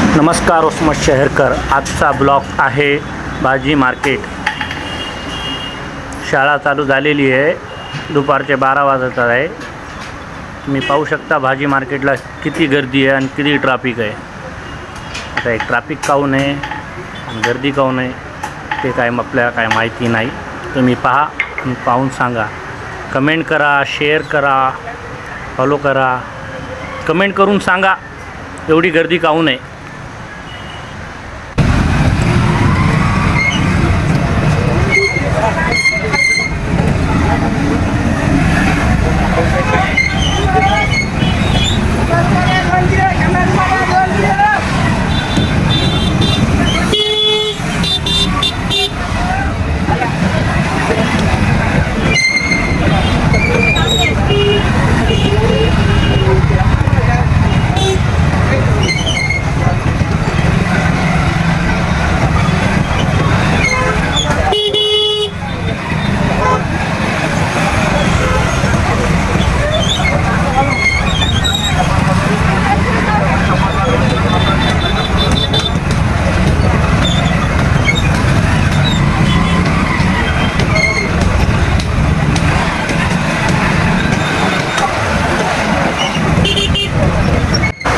नमस्कार, उस्मत शहरकर। आजचा ब्लॉग आहे भाजी मार्केट। शाळा चालू झालेली आहे, दुपारचे 12 वाजत आहे। तुम्ही पाहू शकता भाजी मार्केटला किती गर्दी आहे आणि किती ट्रॅफिक आहे। आता एक ट्रॅफिक काऊन आहे आणि गर्दी काऊन आहे ते काय आपल्याला काय माहिती नाही। तुम्ही पहा आणि पाहून सांगा। कमेंट करा, शेअर करा, फॉलो करा। कमेंट करून सांगा एवढी गर्दी काऊन आहे।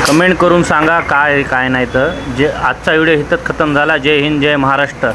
कमेंट करून सांगा काय काय नाही तर जे आजचा व्हिडिओ इथंच खतम झाला। जय हिंद, जय महाराष्ट्र।